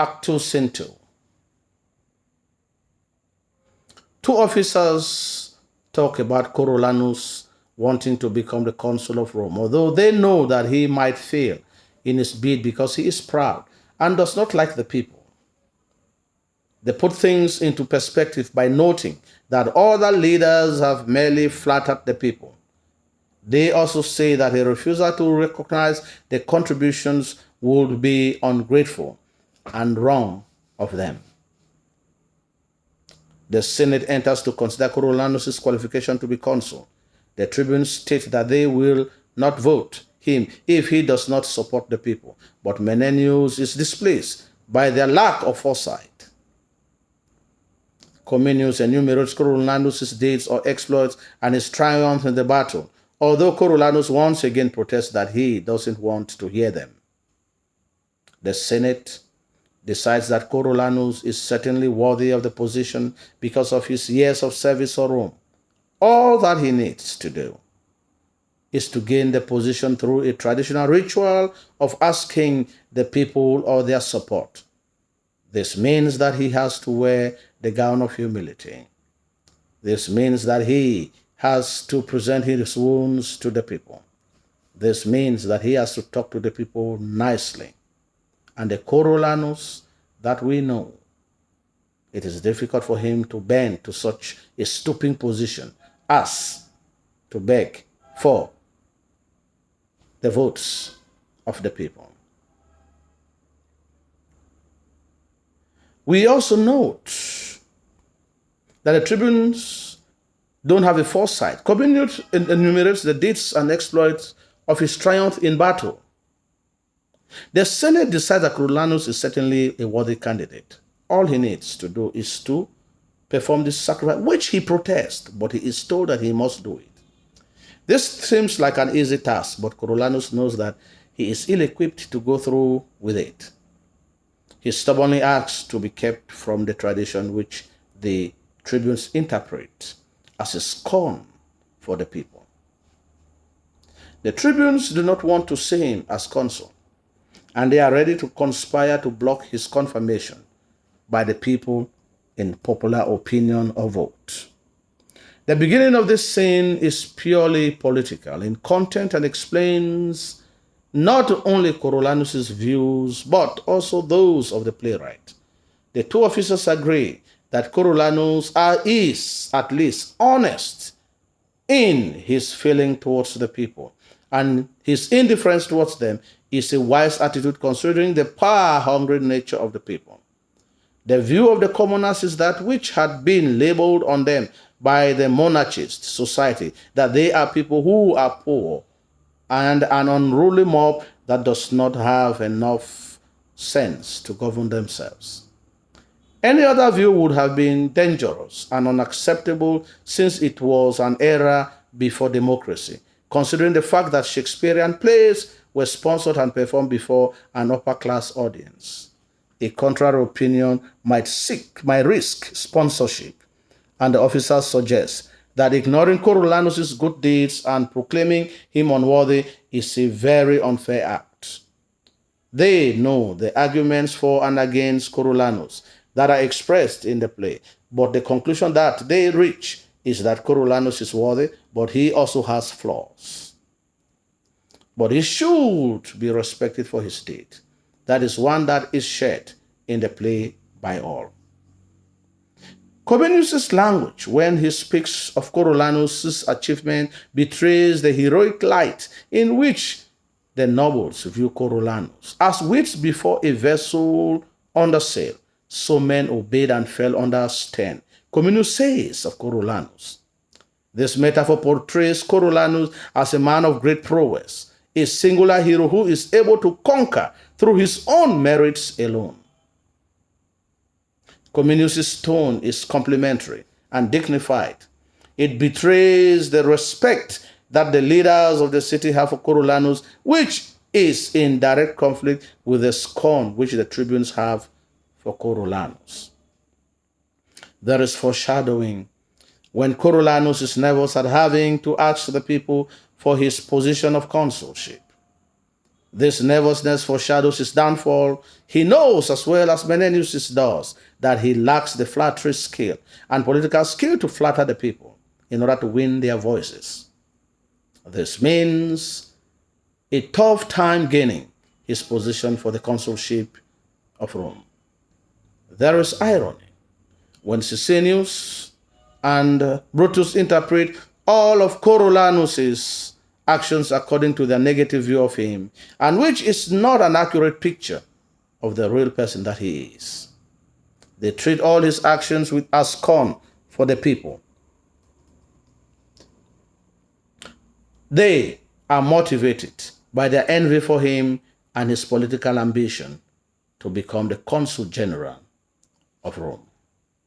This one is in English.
Actu Cinto. Two officers talk about Coriolanus wanting to become the consul of Rome, although they know that he might fail in his bid because he is proud and does not like the people. They put things into perspective by noting that other leaders have merely flattered the people. They also say that a refusal to recognize the contributions would be ungrateful and wrong of them. The Senate enters to consider Coriolanus' qualification to be consul. The tribunes state that they will not vote him if he does not support the people, but Menenius is displeased by their lack of foresight. Comenius enumerates Coriolanus' deeds or exploits and his triumph in the battle, although Coriolanus once again protests that he doesn't want to hear them. The Senate decides that Coriolanus is certainly worthy of the position because of his years of service for Rome. All that he needs to do is to gain the position through a traditional ritual of asking the people or their support. This means that he has to wear the gown of humility. This means that he has to present his wounds to the people. This means that he has to talk to the people nicely. And the Coriolanus that we know, it is difficult for him to bend to such a stooping position as to beg for the votes of the people. We also note that the tribunes don't have a foresight. Comenius enumerates the deeds and exploits of his triumph in battle. The Senate decides that Coriolanus is certainly a worthy candidate. All he needs to do is to perform this sacrifice, which he protests, but he is told that he must do it. This seems like an easy task, but Coriolanus knows that he is ill-equipped to go through with it. He stubbornly asks to be kept from the tradition which the tribunes interpret as a scorn for the people. The tribunes do not want to see him as consul, and they are ready to conspire to block his confirmation by the people in popular opinion or vote. The beginning of this scene is purely political in content and explains not only Coriolanus' views, but also those of the playwright. The two officers agree that Coriolanus is at least honest in his feeling towards the people, and his indifference towards them is a wise attitude considering the power-hungry nature of the people. The view of the commoners is that which had been labeled on them by the monarchist society, that they are people who are poor and an unruly mob that does not have enough sense to govern themselves. Any other view would have been dangerous and unacceptable since it was an era before democracy, considering the fact that Shakespearean plays were sponsored and performed before an upper-class audience. A contrary opinion might risk sponsorship, and the officers suggest that ignoring Coriolanus' good deeds and proclaiming him unworthy is a very unfair act. They know the arguments for and against Coriolanus that are expressed in the play, but the conclusion that they reach is that Coriolanus is worthy, but he also has flaws. But he should be respected for his deed. That is one that is shared in the play by all. Comenius' language, when he speaks of Coriolanus' achievement, betrays the heroic light in which the nobles view Coriolanus. As weeds before a vessel under sail, so men obeyed and fell under stern. Comenius says of Coriolanus. This metaphor portrays Coriolanus as a man of great prowess, a singular hero who is able to conquer through his own merits alone. Comenius' tone is complimentary and dignified. It betrays the respect that the leaders of the city have for Coriolanus, which is in direct conflict with the scorn which the tribunes have for Coriolanus. There is foreshadowing when Coriolanus is nervous at having to ask the people for his position of consulship. This nervousness foreshadows his downfall. He knows as well as Menenius does that he lacks the flattery skill and political skill to flatter the people in order to win their voices. This means a tough time gaining his position for the consulship of Rome. There is irony when Sisennius and Brutus interpret all of Coriolanus's actions according to their negative view of him, and which is not an accurate picture of the real person that he is. They treat all his actions with a scorn for the people. They are motivated by their envy for him and his political ambition to become the consul general of Rome.